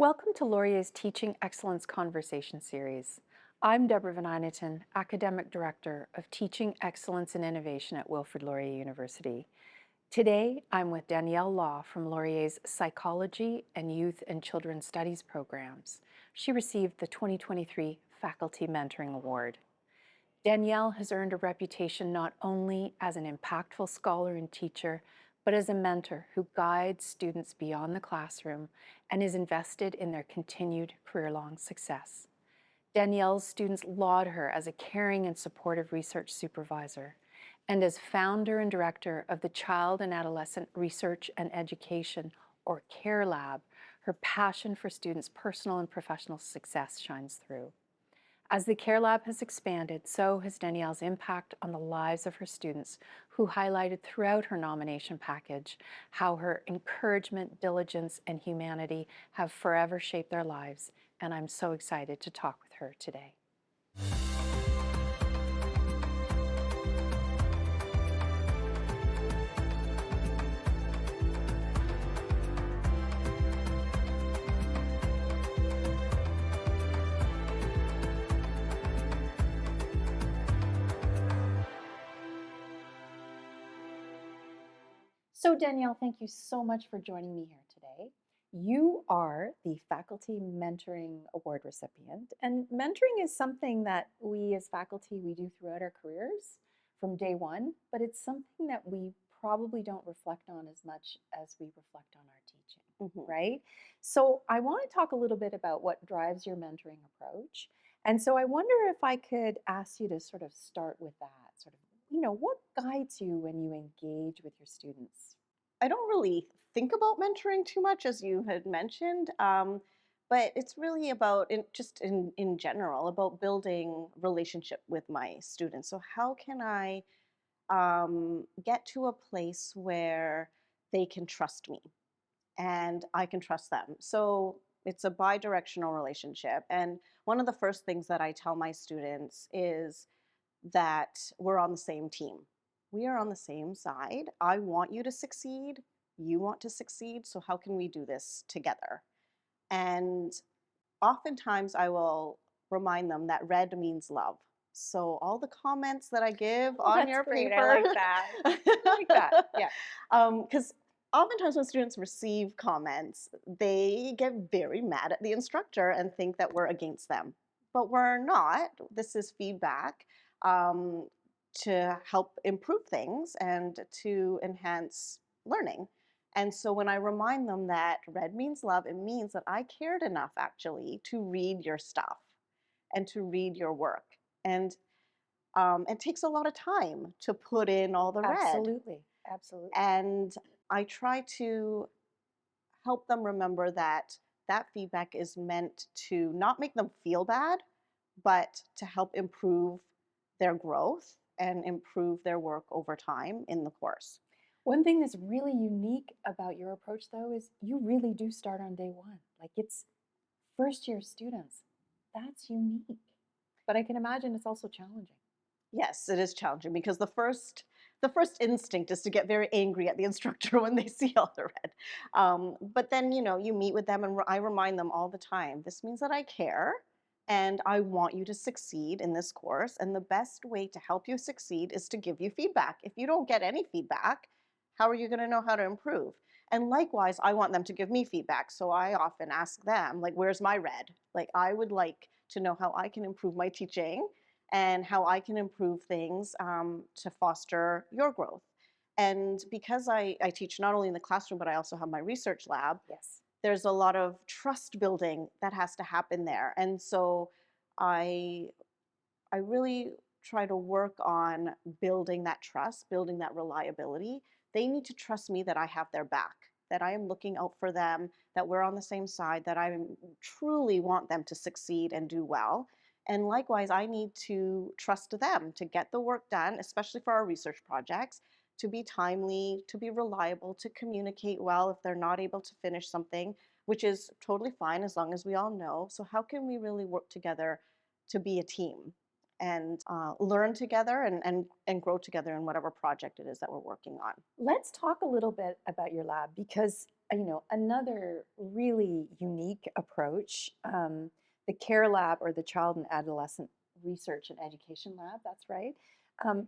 Welcome to Laurier's Teaching Excellence Conversation Series. I'm Deborah Van Eyneton, Academic Director of Teaching Excellence and Innovation at Wilfrid Laurier University. Today, I'm with Danielle Law from Laurier's Psychology and Youth and Children's Studies programs. She received the 2023 Faculty Mentoring Award. Danielle has earned a reputation not only as an impactful scholar and teacher, but as a mentor who guides students beyond the classroom and is invested in their continued career-long success. Danielle's students laud her as a caring and supportive research supervisor, and as founder and director of the Child and Adolescent Research and Education, or C.A.R.E Lab, her passion for students' personal and professional success shines through. As the C.A.R.E Lab has expanded, so has Danielle's impact on the lives of her students, who highlighted throughout her nomination package how her encouragement, diligence, and humanity have forever shaped their lives, and I'm so excited to talk with her today. So Danielle, thank you so much for joining me here today. You are the Faculty Mentoring Award recipient, and mentoring is something that we as faculty, we do throughout our careers from day one, but it's something that we probably don't reflect on as much as we reflect on our teaching, right? So I want to talk a little bit about what drives your mentoring approach. And so I wonder if I could ask you to sort of start with that, sort of what guides you when you engage with your students? I don't really think about mentoring too much, as you had mentioned, but it's really about in general about building relationship with my students. So how can I get to a place where they can trust me and I can trust them? So it's a bi-directional relationship, and one of the first things that I tell my students is that we're on the same team. We are on the same side. I want you to succeed. You want to succeed. So, how can we do this together? And oftentimes, I will remind them that red means love. So, all the comments that I give Oh, on that's your great. I paper, like that. I like that. Yeah. because oftentimes when students receive comments, they get very mad at the instructor and think that we're against them. But we're not. This is feedback um, to help improve things and to enhance learning. And so when I remind them that red means love, it means that I cared enough actually to read your stuff and to read your work. And it takes a lot of time to put in all the red. Absolutely. Absolutely. And I try to help them remember that that feedback is meant to not make them feel bad, but to help improve their growth and improve their work over time in the course. One thing that's really unique about your approach, though, is you really do start on day one. Like, it's first year students. That's unique. But I can imagine it's also challenging. Yes, it is challenging because the first instinct is to get very angry at the instructor when they see all the red. But then you meet with them, and I remind them all the time. This means that I care, and I want you to succeed in this course. And the best way to help you succeed is to give you feedback. If you don't get any feedback, how are you going to know how to improve? And likewise, I want them to give me feedback. So I often ask them, like, where's my red? Like, I would like to know how I can improve my teaching and how I can improve things to foster your growth. And because I teach not only in the classroom, but I also have my research lab, Yes. there's a lot of trust building that has to happen there. And so I, I really try to work on building that trust, building that reliability. They need to trust me that I have their back, that I am looking out for them, that we're on the same side, that I truly want them to succeed and do well. And likewise, I need to trust them to get the work done, especially for our research projects, to be timely, to be reliable, to communicate well if they're not able to finish something, which is totally fine as long as we all know. So, how can we really work together to be a team and learn together and grow together in whatever project it is that we're working on? Let's talk a little bit about your lab because another really unique approach, the C.A.R.E lab, or the Child and Adolescent Research and Education Lab, that's right.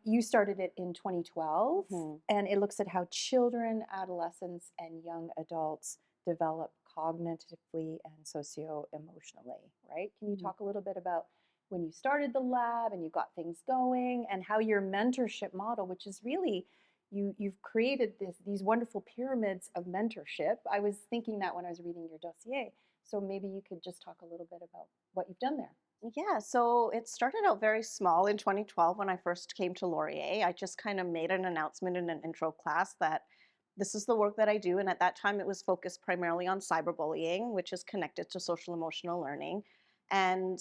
You started it in 2012, Mhm. and it looks at how children, adolescents, and young adults develop cognitively and socio-emotionally, right? Can you Mhm. talk a little bit about when you started the lab and you got things going, and how your mentorship model, which is really you've created these wonderful pyramids of mentorship. I was thinking that when I was reading your dossier. So maybe you could just talk a little bit about what you've done there. Yeah, so it started out very small in 2012 when I first came to Laurier. I just kind of made an announcement in an intro class that this is the work that I do. And at that time, it was focused primarily on cyberbullying, which is connected to social emotional learning. And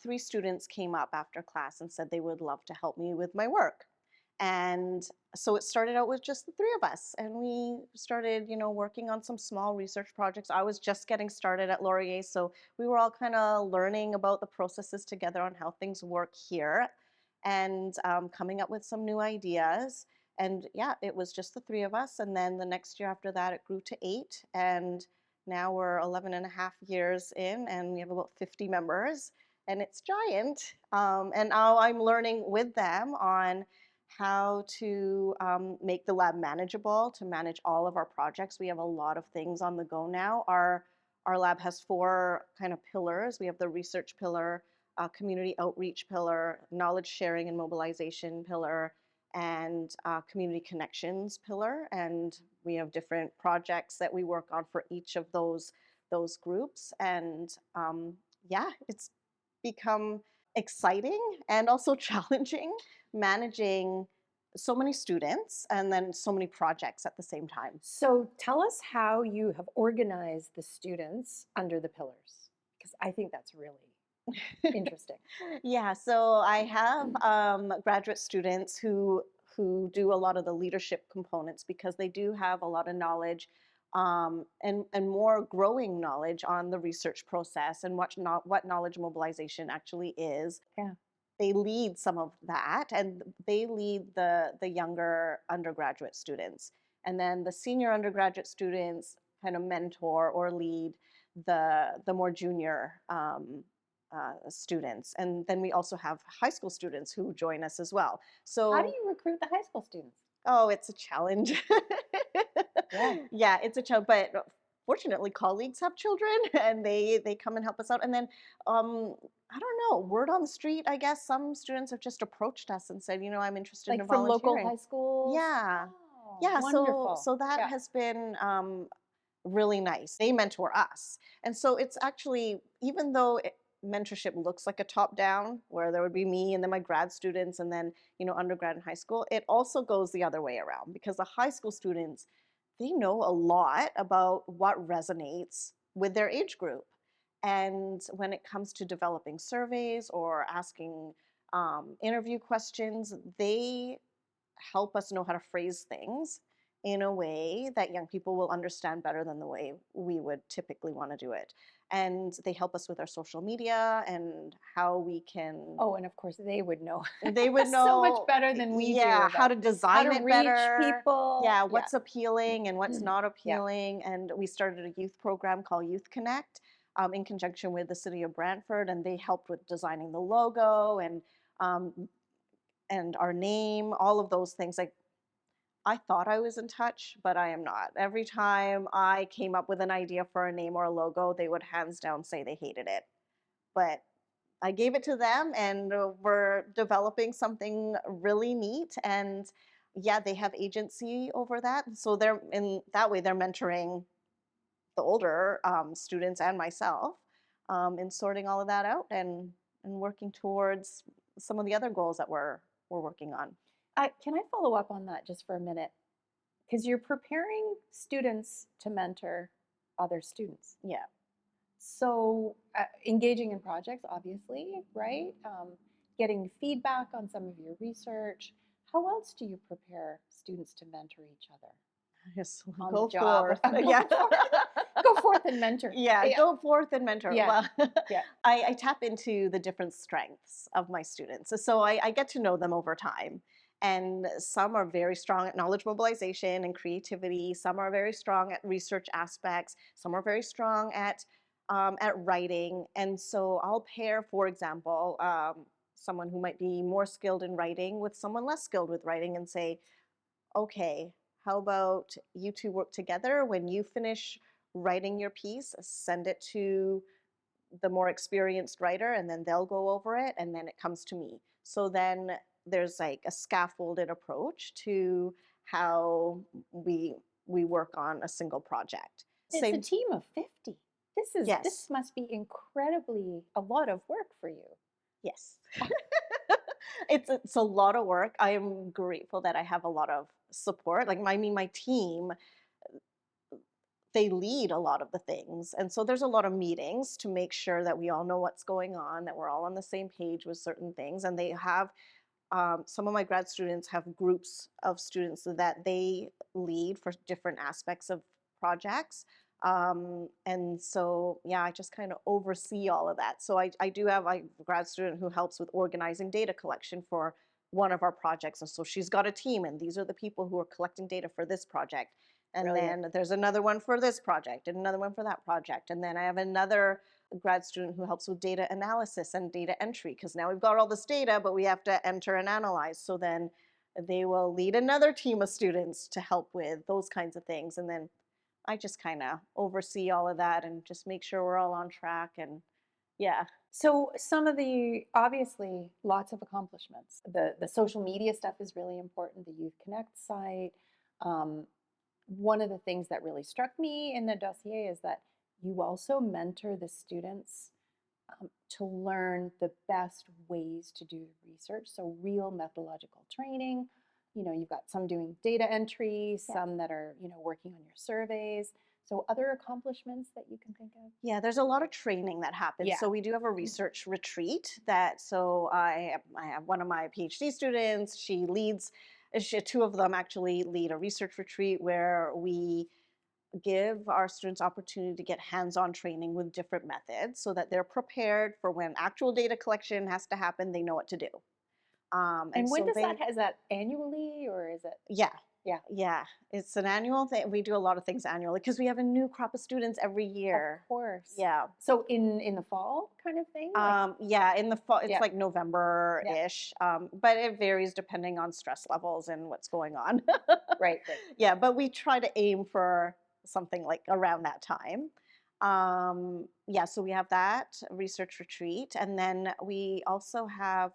three students came up after class and said they would love to help me with my work. And so it started out with just the three of us. And we started, working on some small research projects. I was just getting started at Laurier, so we were all kind of learning about the processes together on how things work here and coming up with some new ideas. And yeah, it was just the three of us. And then the next year after that, it grew to 8. And now we're 11 and a half years in, and we have about 50 members. And it's giant. And now I'm learning with them on how to make the lab manageable, to manage all of our projects. We have a lot of things on the go now. Our lab has 4 kind of pillars. We have the research pillar, community outreach pillar, knowledge sharing and mobilization pillar, and community connections pillar. And we have different projects that we work on for each of those groups. And yeah, it's become exciting and also challenging managing so many students and then so many projects at the same time. So tell us how you have organized the students under the pillars, because I think that's really interesting. Yeah, so I have graduate students who do a lot of the leadership components because they do have a lot of knowledge and more growing knowledge on the research process and what knowledge mobilization actually is. Yeah. They lead some of that, and they lead the younger undergraduate students, and then the senior undergraduate students kind of mentor or lead the more junior students. And then we also have high school students who join us as well. How do So you recruit the high school students? oh, it's a challenge. Yeah. Yeah, it's a challenge, but fortunately colleagues have children and they come and help us out. And then I don't know, word on the street, I guess some students have just approached us and said, I'm interested in Like from local volunteering. high schools? Yeah. Oh, Yeah, so wonderful. so that Yeah. has been really nice. They mentor us. And so it's actually, even though mentorship looks like a top down, where there would be me and then my grad students and then, undergrad and high school, it also goes the other way around because the high school students, they know a lot about what resonates with their age group. And when it comes to developing surveys or asking interview questions, they help us know how to phrase things in a way that young people will understand better than the way we would typically want to do it. And they help us with our social media and how we can, Oh, and of course they would know they would so much know, better than we do yeah, how about to how to design it reach better. people. Yeah, Yeah. what's appealing and what's not Yeah. appealing. And we started a youth program called Youth Connect in conjunction with the city of Brantford, and they helped with designing the logo um, and our name, all of those things. Like, I thought I was in touch, but I am not. Every time I came up with an idea for a name or a logo, they would hands down say they hated it. But I gave it to them, and we're developing something really neat. And yeah, they have agency over that. So they're in that way, they're mentoring the older students and myself in sorting all of that out and working towards some of the other goals that we're working on. Can I follow up on that just for a minute? Because you're preparing students to mentor other students. Yeah. So engaging in projects, obviously, right? Getting feedback on some of your research. How else do you prepare students to mentor each other Yes, on go the job? forth. Go Yeah. forth. Go forth and mentor. Yeah, Yeah. go forth and mentor. Yeah. Well, Yeah. I tap into the different strengths of my students. So I get to know them over time. And some are very strong at knowledge mobilization and creativity. Some are very strong at research aspects. Some are very strong at writing. And so I'll pair, for example, someone who might be more skilled in writing with someone less skilled with writing and say, okay, how about you two work together? When you finish writing your piece, send it to the more experienced writer, and then they'll go over it, and then it comes to me. So then there's like a scaffolded approach to how we we work on a single project. It's a Same, team of 50. This yes, must be incredibly a lot of work for you. yes. It's a lot of work. I am grateful that I have a lot of support. Like I mean, my team, they lead a lot of the things. And so there's a lot of meetings to make sure that we all know what's going on, that we're all on the same page with certain things. And they have some of my grad students have groups of students that they lead for different aspects of projects. And so, yeah, I just kind of oversee all of that. So I do have a grad student who helps with organizing data collection for one of our projects. And so she's got a team, and these are the people who are collecting data for this project. And Brilliant. then there's another one for this project and another one for that project. And then I have another grad student who helps with data analysis and data entry, because now we've got all this data, but we have to enter and analyze. So then they will lead another team of students to help with those kinds of things. And then I just kind of oversee all of that and just make sure we're all on track. And yeah. So some of the obviously lots of accomplishments. The social media stuff is really important. The Youth Connect site. Um, One of the things that really struck me in the dossier is that you also mentor the students to learn the best ways to do research. So real methodological training. You've got some doing data entry, Yeah. some that are, working on your surveys. So other accomplishments that you can think of? Yeah, there's a lot of training that happens. Yeah. So we do have a research retreat that, so I have one of my PhD students, she leads, two of them actually lead a research retreat where we give our students opportunity to get hands-on training with different methods so that they're prepared for when actual data collection has to happen, they know what to do. And And when so does they, that, is that annually or is it? yeah, Yeah, yeah, it's an annual thing. We do a lot of things annually because we have a new crop of students every of year. course. Yeah. So in the fall kind of thing? Like, Yeah, in the fall, it's yeah, like yeah, November-ish, but it varies depending on stress levels and what's going on. right, right. Yeah, but we try to aim for something like around that time. Yeah, so we have that research retreat, and then we also have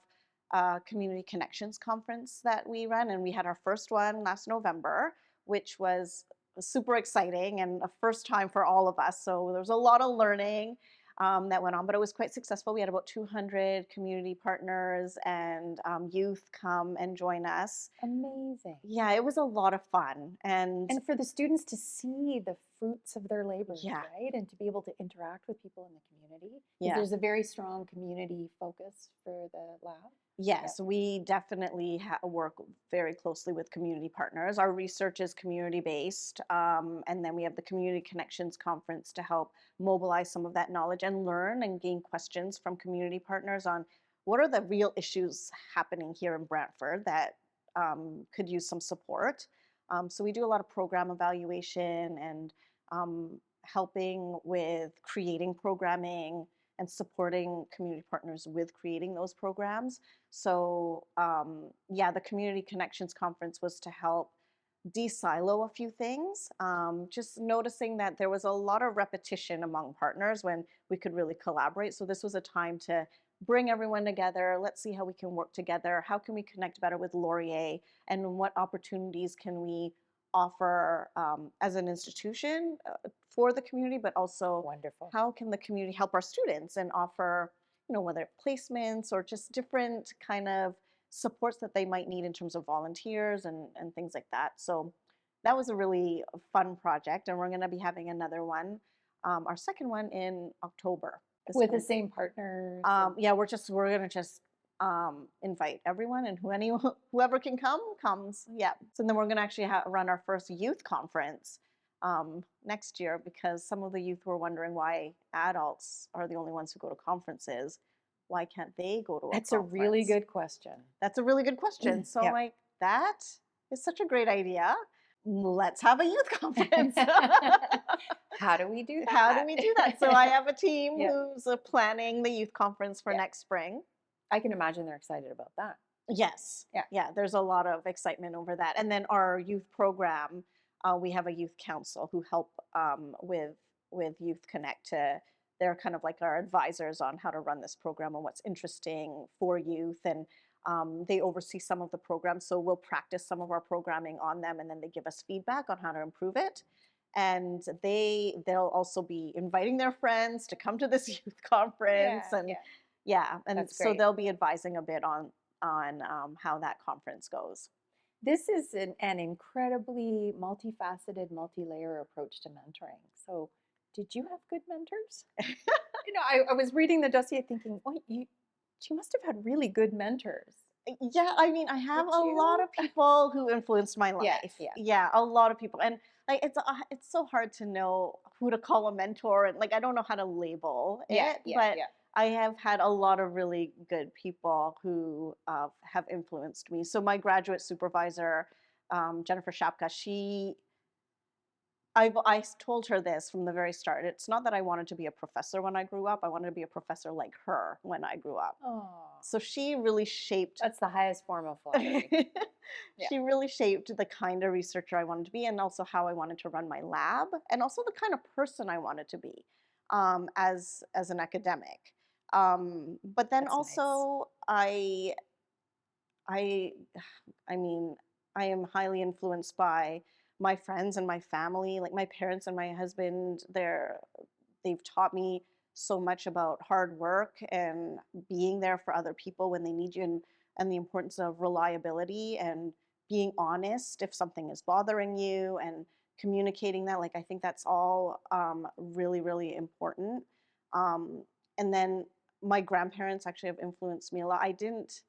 a community connections conference that we run, and we had our first one last November, which was super exciting and a first time for all of us. So there was a lot of learning that went on, but it was quite successful. We had about 200 community partners and youth come and join us. Amazing. Yeah, it was a lot of fun. And And for the students to see the fruits of their labors, yeah, right? And to be able to interact with people in the community, because yeah. there's a very strong community focus for the lab. Yeah. Yes, we definitely work very closely with community partners. Our research is community based, and then we have the Community Connections Conference to help mobilize some of that knowledge and learn and gain questions from community partners on what are the real issues happening here in Brantford that could use some support. So we do a lot of program evaluation and helping with creating programming and supporting community partners with creating those programs. So yeah, the Community Connections Conference was to help de-silo a few things, just noticing that there was a lot of repetition among partners when we could really collaborate. So this was a time to bring everyone together. Let's see how we can work together. How can we connect better with Laurier, and what opportunities can we offer as an institution for the community, but also Wonderful. how can the community help our students and offer, whether placements or just different kind of supports that they might need in terms of volunteers and things like that. So that was a really fun project, and we're going to be having another one, our second one in October. With the same partners. Yeah, we're gonna just invite everyone, and whoever can come comes. Yeah. So then we're gonna actually run our first youth conference next year, because some of the youth were wondering why adults are the only ones who go to conferences. Why can't they go to a That's a really conference? good question. That's a really good question. So Yeah. like, that is such a great idea. Let's have a youth conference. How do we do How do that? we do that? So I have a team Yeah. who's planning the youth conference for Yeah. next spring. I can imagine they're excited about that. Yes. Yeah. Yeah, there's a lot of excitement over that. And then our youth program, we have a youth council who help with Youth Connect to they're kind of like our advisors on how to run this program and what's interesting for youth. And they oversee some of the programs. So we'll practice some of our programming on them and then they give us feedback on how to improve it. And they'll also be inviting their friends to come to this youth conference Yeah, and yeah. yeah, and That's so great. they'll be advising a bit on how that conference goes. This is an incredibly multifaceted, multi-layer approach to mentoring. So, did you have good mentors? I was reading the dossier thinking, well, you must have had really good mentors. Yeah, I mean, I have Did a lot you? of people who influenced my Yeah, life. yeah. Yeah, a lot of people, and like it's so hard to know who to call a mentor, and like I don't know how to label Yeah, it, yeah, but yeah. I have had a lot of really good people who have influenced me. So my graduate supervisor, Jennifer Shapka, I told her this from the very start. It's not that I wanted to be a professor when I grew up. I wanted to be a professor like her when I grew up. Oh, So she really shaped that's the highest form of flattery. Yeah. she really shaped the kind of researcher I wanted to be and also how I wanted to run my lab and also the kind of person I wanted to be as an academic. But then That's nice. also I I mean, I am highly influenced by my friends and my family. Like my parents and my husband, they've taught me so much about hard work and being there for other people when they need you and the importance of reliability and being honest if something is bothering you and communicating that. Like I think that's all really, really important. Um, and then my grandparents actually have influenced me a lot. I didn't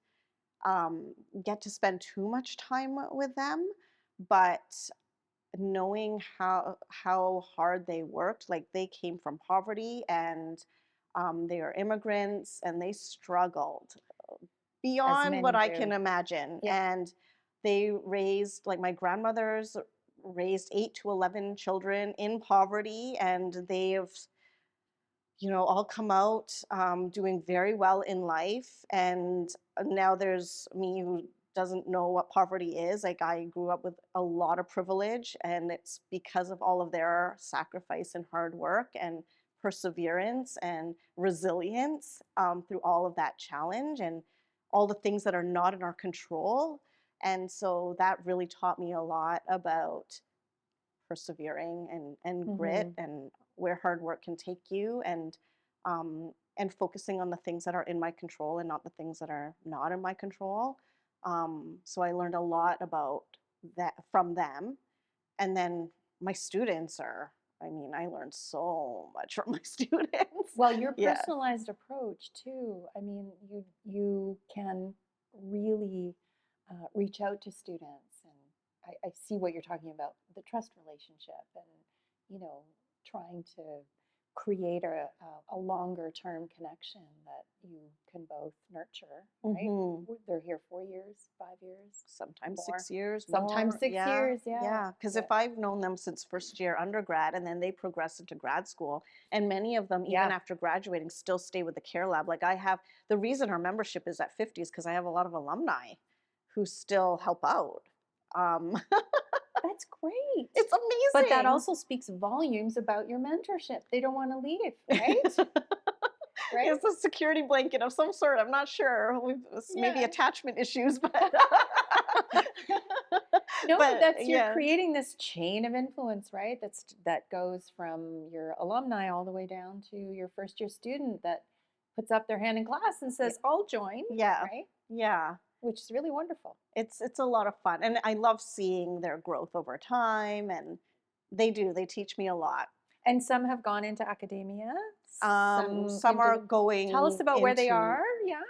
get to spend too much time with them, but knowing how hard they worked, like they came from poverty and they are immigrants and they struggled As beyond what many I can do. imagine. Yeah. And they raised, like my grandmothers raised 8 to 11 children in poverty, and they've all come out doing very well in life. And now there's me who doesn't know what poverty is. Like I grew up with a lot of privilege, and it's because of all of their sacrifice and hard work and perseverance and resilience through all of that challenge and all the things that are not in our control. And so that really taught me a lot about persevering and grit Hmm. and where hard work can take you and focusing on the things that are in my control and not the things that are not in my control. So I learned a lot about that from them. And then my students are, I mean, I learned so much from my students. Well, your Yeah. personalized approach too. I mean, you can really reach out to students, and I see what you're talking about, the trust relationship, and trying to create a longer term connection that you can both nurture. Right? Hmm. They're here 4 years, 5 years, Sometimes more. 6 years Sometimes more. 6 years. Yeah, Yeah, because yeah, if I've known them since first year undergrad and then they progress into grad school, and many of them even yeah. after graduating still stay with the C.A.R.E lab. Like I have, the reason our membership is at 50 is because I have a lot of alumni who still help out. um, That's great. it's But that amazing. also speaks volumes about your mentorship. They don't want to leave, right? Right? It's a security blanket of some sort. I'm not sure. Maybe Yeah. attachment issues, but No, but that's you're yeah, creating this chain of influence, right? That goes from your alumni all the way down to your first year student that puts up their hand in class and yeah, says, "I'll join," yeah, right? yeah. Which is really wonderful. It's a lot of fun, and I love seeing their growth over time, and they teach me a lot. And some have gone into academia, some Some into are the Tell us going about where they into are. Yeah.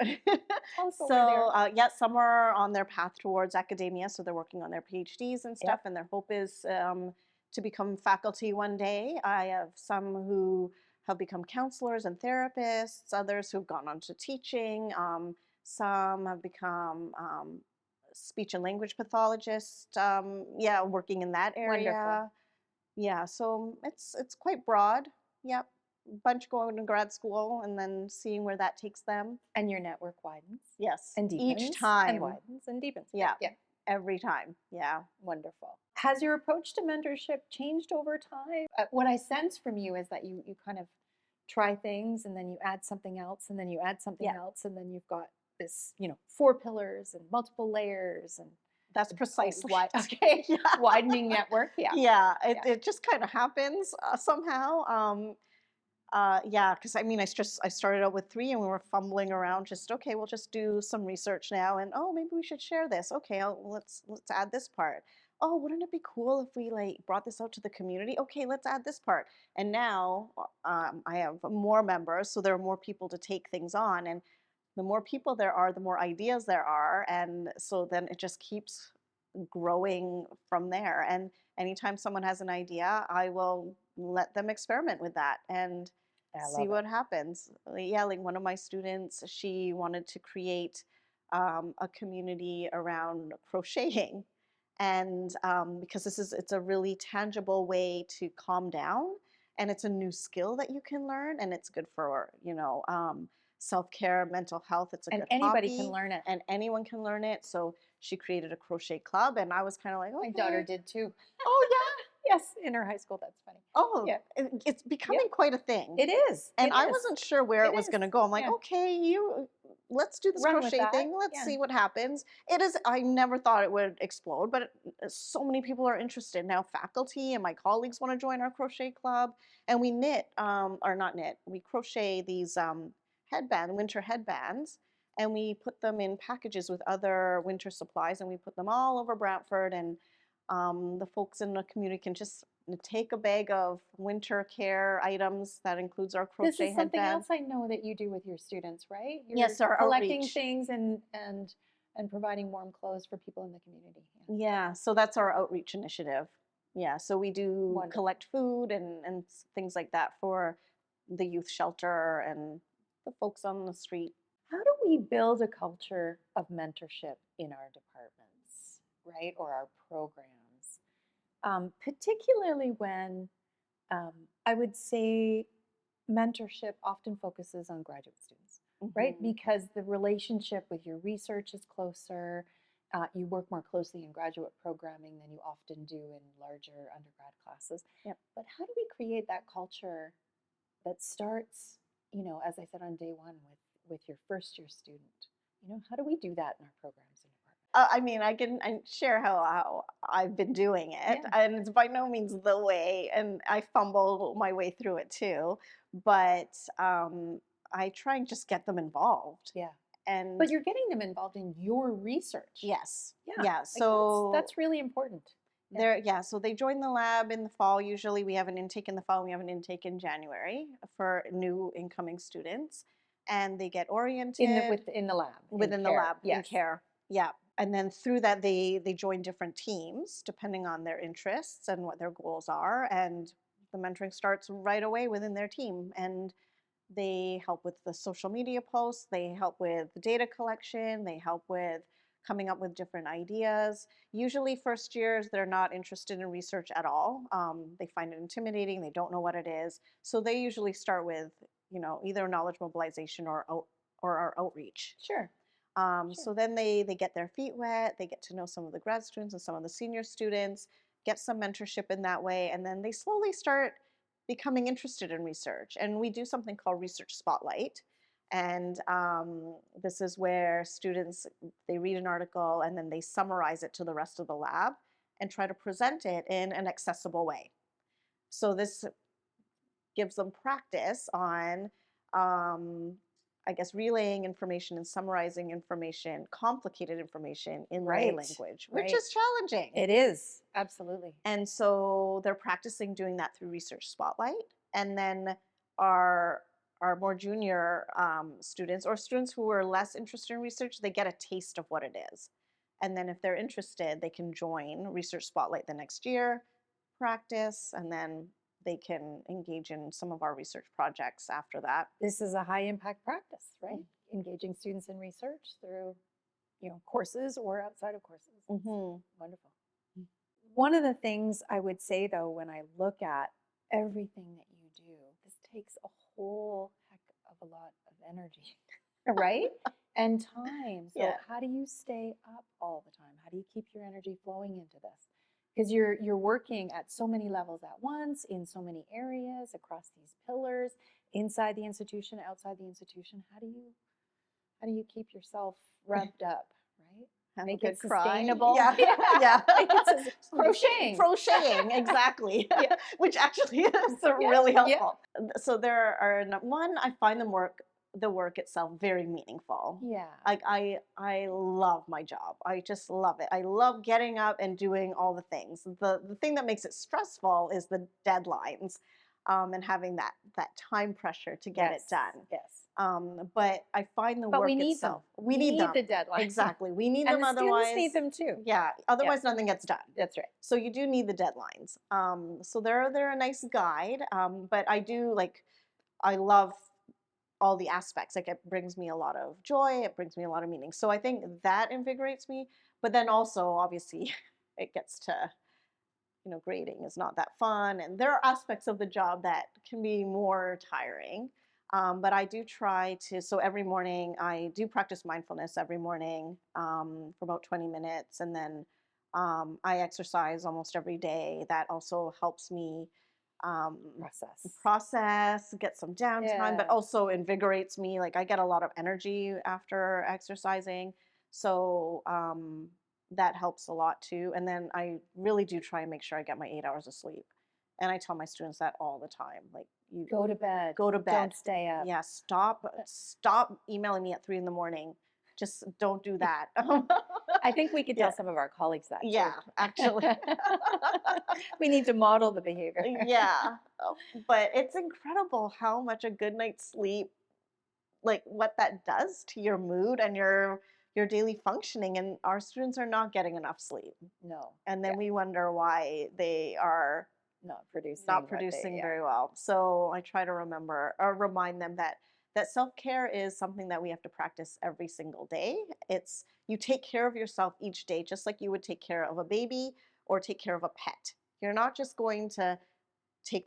Tell us about where they so are. yeah, some are on their path towards academia, so they're working on their PhDs and stuff, Yep. and their hope is to become faculty one day. I have some who have become counselors and therapists, others who've gone on to teaching, some have become speech and language pathologist, yeah, working in that Wonderful. area. Yeah, so it's quite broad. Yep. Bunch going to grad school and then seeing where that takes them. And your network widens Yes. and Each deepens and time. widens and deepens. Right? Yeah. Yeah. Every time. Yeah. Wonderful. Has your approach to mentorship changed over time? What I sense from you is that you kind of try things and then you add something else and then you add something Yeah. else and then you've got this, 4 pillars and multiple layers and That's a precisely wide, it. okay, Yeah. widening network. Yeah. Yeah. Yeah. It just kind of happens somehow. Yeah, because I mean, I started out with 3, and we were fumbling around. Just okay, we'll just do some research now, and oh, maybe we should share this. Okay, let's add this part. Oh, wouldn't it be cool if we like brought this out to the community? Okay, let's add this part. And now I have more members, so there are more people to take things on, and the more people there are, the more ideas there are, and so then it just keeps growing from there. And anytime someone has an idea, I will let them experiment with that and I see love it. what happens. Yeah, like one of my students, she wanted to create a community around crocheting, and because it's a really tangible way to calm down, and it's a new skill that you can learn, and it's good for self-care, mental health. It's a And good anybody can hobby, learn it. and anyone can learn it. So she created a crochet club, and I was kind of like, My daughter okay. did too. Oh Yes, in her high school. That's funny. Oh, Yeah. it's Yep. becoming quite a thing. It is. And It I is. wasn't sure where It it was is. going to go. I'm like, Yeah. okay, you let's do this Run with crochet that. thing. Let's Yeah. see what happens. It is I never thought it would explode, but so many people are interested. Now faculty and my colleagues want to join our crochet club, and we knit or not knit. We crochet these winter headbands, and we put them in packages with other winter supplies, and we put them all over Brantford, and the folks in the community can just take a bag of winter care items that includes our This crochet is something else headbands. I know that you do with your students, right? You're Yes, our collecting outreach. things and providing warm clothes for people in the community. Yeah. Yeah, so that's our outreach initiative. Yeah, so we do Wonderful. collect food and things like that for the youth shelter and the folks on the street. How do we build a culture of mentorship in our departments, right, or our programs? Particularly when I would say mentorship often focuses on graduate students, right? Mhm. Because the relationship with your research is closer. You work more closely in graduate programming than you often do in larger undergrad classes. Yep. But how do we create that culture that starts, as I said on day one with your first year student? How do we do that in our programs and departments? I mean, I share how I've been doing it, Yeah. and it's by no means the way, and I fumbled my way through it too. But I try and just get them involved. Yeah. And But you're getting them involved in your research. yes, Yeah. yeah. Like So that's really important. Yeah. yeah. So they join the lab in the fall. Usually, we have an intake in the fall. We have an intake in January for new incoming students, and they get oriented In the lab. within the C.A.R.E. lab in Yes. C.A.R.E. Yeah. And then through that, they join different teams depending on their interests and what their goals are. And the mentoring starts right away within their team. And they help with the social media posts, they help with the data collection, they help with coming up with different ideas. Usually, first years, they're not interested in research at all. They find it intimidating, they don't know what it is. So they usually start with, either knowledge mobilization or our outreach. Sure. Sure. So then they get their feet wet, they get to know some of the grad students and some of the senior students, get some mentorship in that way, and then they slowly start becoming interested in research. And we do something called Research Spotlight. And this is where students, they read an article and then they summarize it to the rest of the lab and try to present it in an accessible way. So this gives them practice on I guess relaying information and summarizing information, complicated information in lay Right. language, which Right. is challenging. It is. Absolutely. And so they're practicing doing that through Research Spotlight. And then our more junior students or students who are less interested in research, they get a taste of what it is. And then if they're interested, they can join Research Spotlight the next year, practice, and then they can engage in some of our research projects after that. This is a high impact practice, right? Engaging students in research through courses or outside of courses. Mhm. Wonderful. One of the things I would say, though, when I look at everything that you do, this takes a whole heck of a lot of energy, right? And time. So Yeah. how do you stay up all the time? How do you keep your energy flowing into this? Because you're working at so many levels at once, in so many areas, across these pillars, inside the institution, outside the institution. How do you keep yourself revved up, right? Have a Make good it cry. sustainable. Yeah. Yeah. Yeah. Make it crocheting. Crocheting, exactly. Yeah. Which actually is Yeah. really Yeah. helpful. So there are one, I find the work itself very meaningful. Yeah. Like I love my job. I just love it. I love getting up and doing all the things. The thing that makes it stressful is the deadlines, and having that time pressure to get it Yes. done. Yes. But I find the But we work need them. itself. We We need need them. the deadline. Exactly. We need And them, the students otherwise. need them too. Yeah. Otherwise, nothing gets done. That's right. So you do need the deadlines. So they're a nice guide. But I love all the aspects. Like, it brings me a lot of joy. It brings me a lot of meaning. So I think that invigorates me. But then also, obviously, it gets to, grading is not that fun, and there are aspects of the job that can be more tiring. But I do try to. So every morning I do practice mindfulness every morning, for about 20 minutes, and then I exercise almost every day. That also helps me um, process, get some downtime, but Yeah. also invigorates me. Like, I get a lot of energy after exercising. So that helps a lot too. And then I really do try and make sure I get my 8 hours of sleep. And I tell my students that all the time. Like, you Go to bed. go to bed. Don't stay up. Yeah, stop emailing me at 3 in the morning. Just don't do that. I think we could tell Yeah. some of our colleagues that too. Yeah, actually. We need to model the behavior. Yeah. But it's incredible how much a good night's sleep, like, what that does to your mood and your daily functioning. And our students are not getting enough sleep. No. And then Yeah. we wonder why they are Not producing. not producing very well. So I try to remember or remind them that self-care is something that we have to practice every single day. It's, you take care of yourself each day, just like you would take care of a baby or take care of a pet. You're not just going to take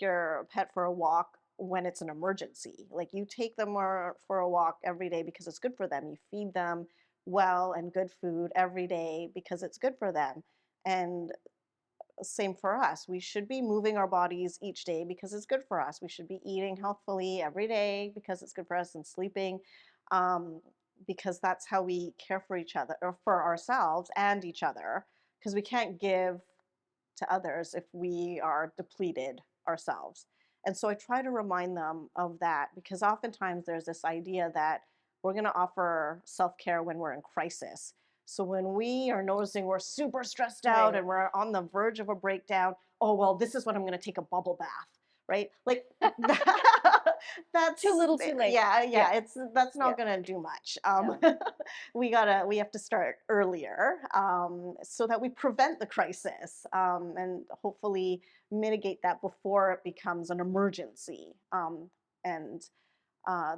your pet for a walk when it's an emergency. Like, you take them for a walk every day because it's good for them. You feed them well and good food every day because it's good for them. And same for us. We should be moving our bodies each day because it's good for us. We should be eating healthfully every day because it's good for us, and sleeping, um, because that's how we care for each other, or for ourselves and each other, because we can't give to others if we are depleted ourselves. And so I try to remind them of that, because oftentimes there's this idea that we're going to offer self-care when we're in crisis. So when we are noticing we're super stressed out Right. and we're on the verge of a breakdown, oh, well, this is when I'm going to take a bubble bath, right? Like, that's Too little, too late. Yeah. That's not Yeah. going to do much. No. We have to start earlier, so that we prevent the crisis, and hopefully mitigate that before it becomes an emergency. And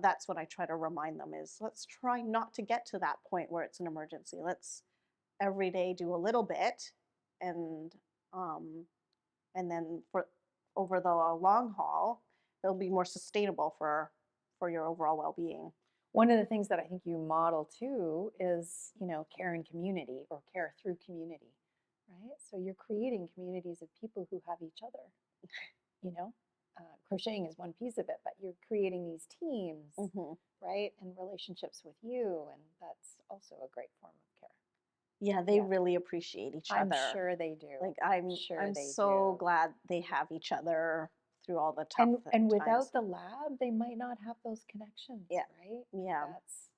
that's what I try to remind them is, let's try not to get to that point where it's an emergency. Let's every day do a little bit, and um, and then for over the long haul, it'll be more sustainable for your overall well-being. One of the things that I think you model too is, care in community, or care through community, right? So you're creating communities of people who have each other, you know? Crocheting is one piece of it, but you're creating these teams, Mm-hmm. right? And relationships with you, and that's also a great form of care. Yeah, they Yeah. really appreciate each I'm other. sure they do. Like, I'm Sure they so do. glad they have each other through all the tough And times. without the lab, they might not have those connections, Yeah. right? Yeah. That's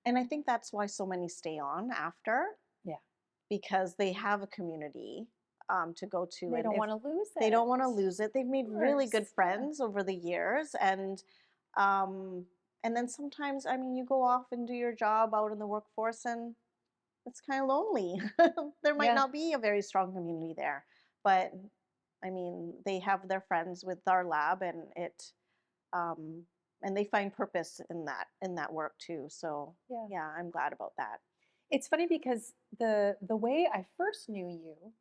And I think that's why so many stay on after, yeah. because they have a community to go to. They And don't if want to lose it. they don't want to lose it, they've made really good Course, yeah. friends over the years. Um, and then sometimes, I mean, you go off and do your job out in the workforce, and it's kind of lonely. There might Yeah. not be a very strong community there, but I mean, they have their friends with our lab, and it and they find purpose in that work too. So Yeah. yeah, I'm glad about that. It's funny because the way I first knew you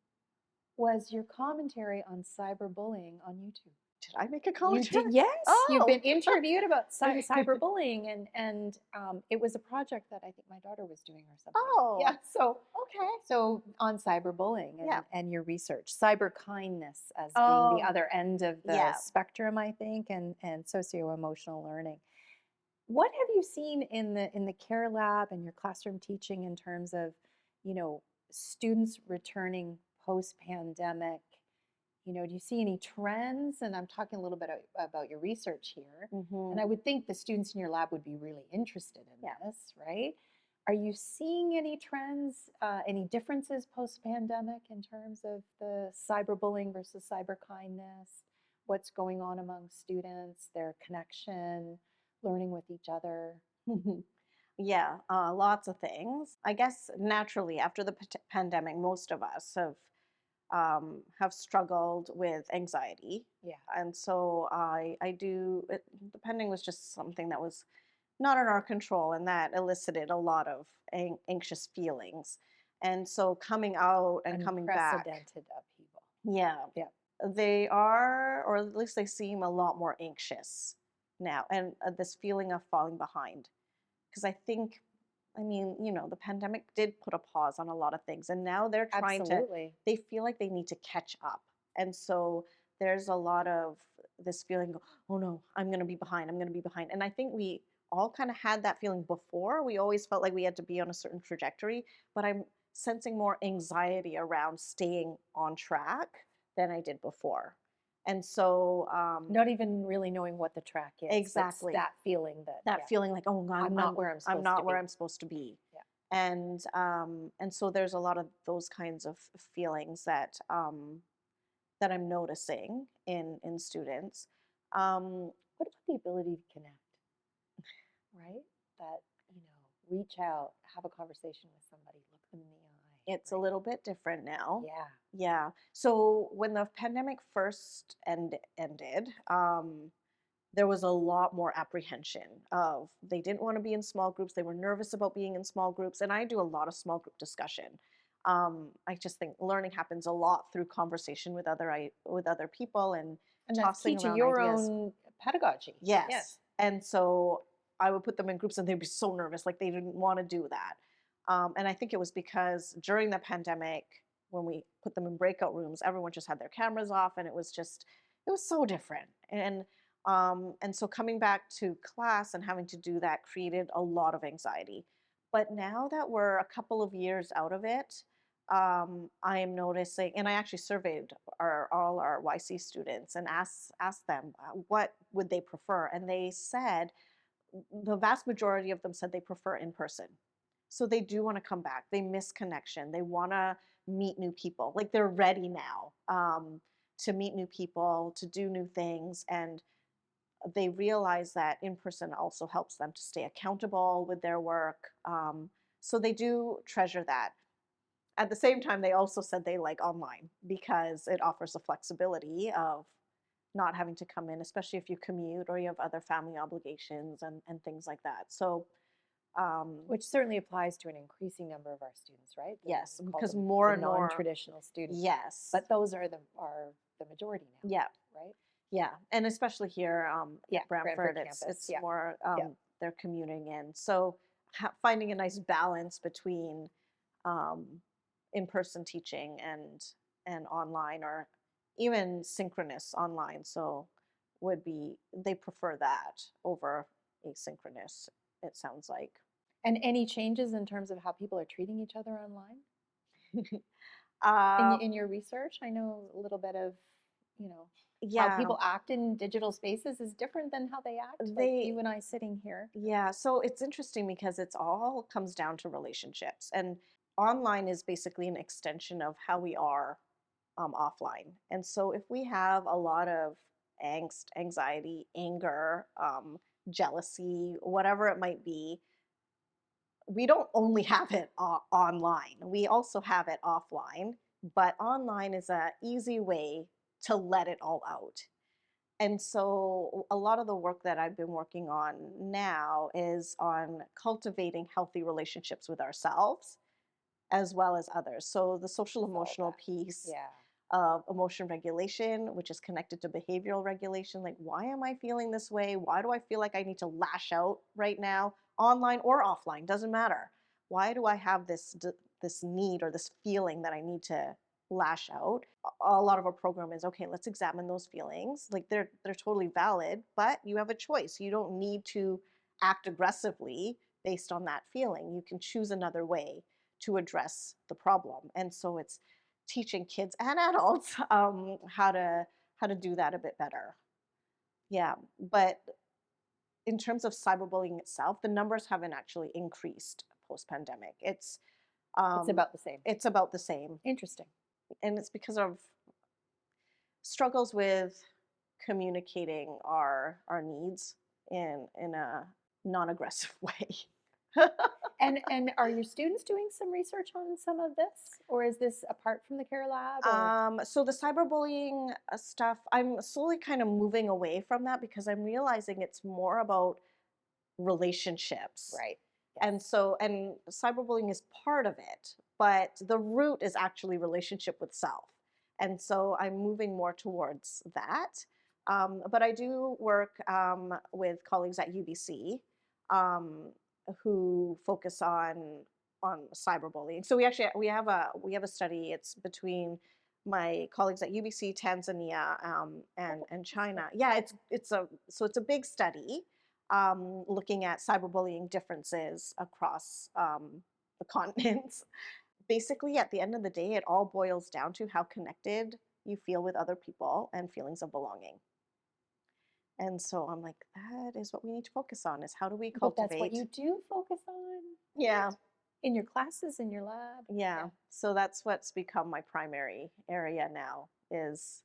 was your commentary on cyberbullying on YouTube. Did I make a You commentary? did, yes. You've Oh. been interviewed about cyberbullying, and it was a project that I think my daughter was doing or something. Yeah. Oh, So okay. so on cyberbullying Yeah. and your research, cyber kindness as being the Oh, other end of the yeah. spectrum, I think, and socio-emotional learning. What have you seen in the CARE lab and your classroom teaching in terms of, you know, students returning post-pandemic? You know, do you see any trends? And I'm talking a little bit about your research here. And I Mm-hmm. would think the students in your lab would be really interested in Yeah. this, right? Are you seeing any trends, any differences post-pandemic in terms of the cyberbullying versus cyber kindness? What's going on among students, their connection, learning with each other? Yeah, lots of things. I guess naturally after the pandemic, most of us have struggled with anxiety, Yeah. and so I do. The pandemic was just something that was not in our control, and that elicited a lot of anxious feelings. And so coming out and coming back, Unprecedented upheaval. yeah, Yeah. they are, or at least they seem a lot more anxious now, and this feeling of falling behind. Because I think, I mean, the pandemic did put a pause on a lot of things, and now they're trying to, Absolutely. they feel like they need to catch up. And so there's a lot of this feeling, oh no, I'm going to be behind, I'm going to be behind. And I think we all kind of had that feeling before. We always felt like we had to be on a certain trajectory, but I'm sensing more anxiety around staying on track than I did before. And so, Not even really knowing what the track is. It's exactly, that feeling that, that yeah, feeling like, oh, I'm not where I'm I'm supposed to not where be. I'm supposed to be. Yeah. And so there's a lot of those kinds of feelings that I'm noticing in students. Um, What about the ability to connect, right? That, reach out, have a conversation with somebody, look them in the eye, it's a right? little bit different now. Yeah. Yeah. So when the pandemic first ended, there was a lot more apprehension of, they didn't want to be in small groups, they were nervous about being in small groups, and I do a lot of small group discussion. I just think learning happens a lot through conversation with other people and And that's key tossing to around your ideas. own pedagogy. Yes. Yes. And so I would put them in groups and they'd be so nervous, like they didn't want to do that. And I think it was because during the pandemic, when we put them in breakout rooms, everyone just had their cameras off, and it was so different. And so coming back to class and having to do that created a lot of anxiety. But now that we're a couple of years out of it, I am noticing, and I actually surveyed all our YC students and asked them what would they prefer, and they said, the vast majority of them said they prefer in person. So they do want to come back. They miss connection. They want to meet new people. Like they're ready now to meet new people, to do new things, and they realize that in person also helps them to stay accountable with their work. So they do treasure that. At the same time, they also said they like online because it offers the flexibility of not having to come in, especially if you commute or you have other family obligations and things like that. So, Which certainly applies to an increasing number of our students, right? yes, We call because them more the and more, non-traditional students. yes, But those are the majority now, yeah, right? yeah, and especially here Yeah, at Brantford, campus. it's Yeah. more Yeah. they're commuting in. So finding a nice balance between um, in-person teaching and online, or even synchronous online. So would be, they prefer that over asynchronous, it sounds like. And any changes in terms of how people are treating each other online? uh, In your research, I know a little bit of, how yeah, people act in digital spaces is different than how they act, like they you and I sitting here. yeah, so it's interesting because it's all comes down to relationships, and online is basically an extension of how we are offline. And so if we have a lot of angst, anxiety, anger, jealousy, whatever it might be, we don't only have it online. We also have it offline, but online is a easy way to let it all out. And so a lot of the work that I've been working on now is on cultivating healthy relationships with ourselves as well as others. So the social It's all emotional that. piece Yeah. of emotion regulation, which is connected to behavioral regulation. Like, why am I feeling this way? Why do I feel like I need to lash out right now, online or offline? Doesn't matter. Why do I have this need or this feeling that I need to lash out? A lot of our program is okay. Let's examine those feelings. Like they're totally valid, but you have a choice. You don't need to act aggressively based on that feeling. You can choose another way to address the problem. And so it's teaching kids and adults how to do that a bit better. Yeah, but in terms of cyberbullying itself, the numbers haven't actually increased post pandemic. It's Um, about the same. it's about the same, Interesting. and it's because of struggles with communicating our needs in a non aggressive way. And are your students doing some research on some of this, or is this apart from the CARE lab? Or So the cyberbullying stuff, I'm slowly kind of moving away from that because I'm realizing it's more about relationships. right? And Yes. so, and cyberbullying is part of it, but the root is actually relationship with self. And so I'm moving more towards that. But I do work with colleagues at UBC um, who focus on cyberbullying. So we have a study. It's between my colleagues at UBC, Tanzania, and China. Yeah, it's a big study looking at cyberbullying differences across the continents. Basically, at the end of the day, it all boils down to how connected you feel with other people and feelings of belonging. And so I'm like, that is what we need to focus on: is how do we But that's what cultivate? you do focus on, right? Yeah, In your classes, in your lab. yeah. Yeah. So that's what's become my primary area now is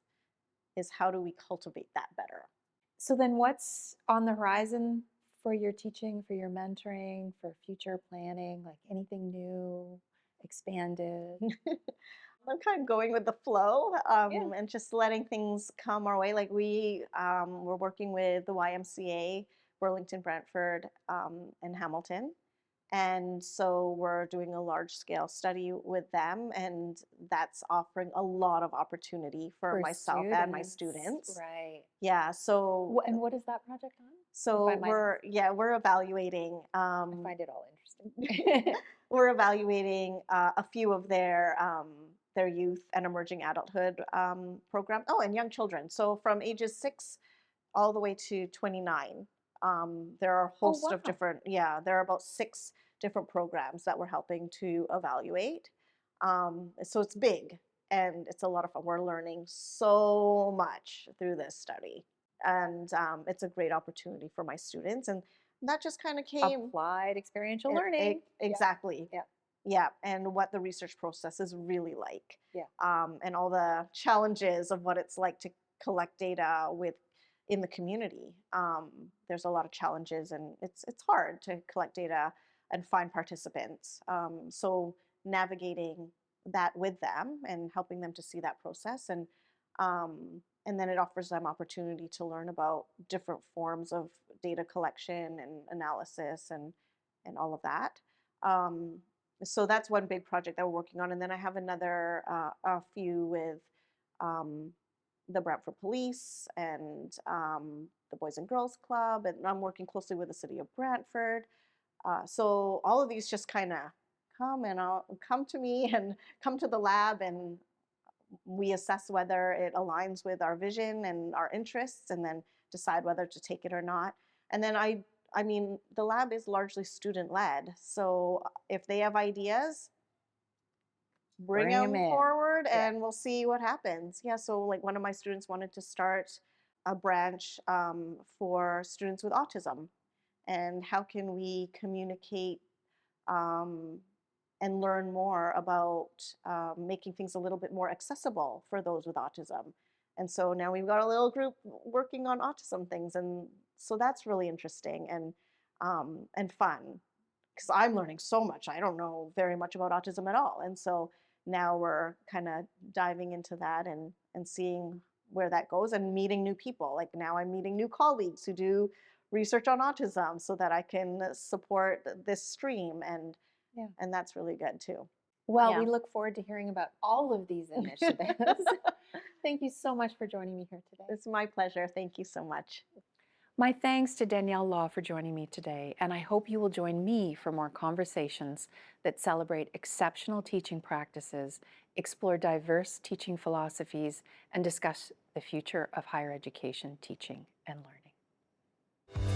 how do we cultivate that better? So then what's on the horizon for your teaching, for your mentoring, for future planning, like anything new, expanded? I'm kind of going with the flow Yeah. and just letting things come our way. Like we're working with the YMCA, Burlington, Brantford, and Hamilton. And so we're doing a large scale study with them, and that's offering a lot of opportunity for For myself and my students, students. right. Yeah, And what is that project on, if I so might we're ask? yeah we're evaluating I find it all interesting. we're evaluating a few of their youth and emerging adulthood program. Oh, and young children. So from ages 6 all the way to 29. There are a Oh, host of wow. different, yeah, there are about 6 different programs that we're helping to evaluate. So it's big and it's a lot of fun. We're learning so much through this study. And it's a great opportunity for my students. And that just kind of came Applied experiential learning. Yeah. exactly. Yeah. Yeah, and what the research process is really like, Yeah. and all the challenges of what it's like to collect data with in the community. There's a lot of challenges, and it's hard to collect data and find participants. So navigating that with them and helping them to see that process, and then it offers them opportunity to learn about different forms of data collection and analysis and all of that. Um, so that's one big project that we're working on, and then I have another a few with um, the Brantford Police and the Boys and Girls Club, and I'm working closely with the City of Brantford. So all of these just kind of come to me and come to the lab, and we assess whether it aligns with our vision and our interests, and then decide whether to take it or not. And then I mean, the lab is largely student led. So if they have ideas, bring Bring them them in. forward Yeah. and we'll see what happens. Yeah. So, like, one of my students wanted to start a branch for students with autism. And how can we communicate um, and learn more about making things a little bit more accessible for those with autism? And so now we've got a little group working on autism things, and so that's really interesting and fun because I'm learning so much. I don't know very much about autism at all, and so now we're kind of diving into that and seeing where that goes, and meeting new people. Like now I'm meeting new colleagues who do research on autism so that I can support this stream, Yeah. and that's really good too. Well, Yeah. we look forward to hearing about all of these initiatives. Thank you so much for joining me here today. It's my pleasure. Thank you so much. My thanks to Danielle Law for joining me today, and I hope you will join me for more conversations that celebrate exceptional teaching practices, explore diverse teaching philosophies, and discuss the future of higher education teaching and learning.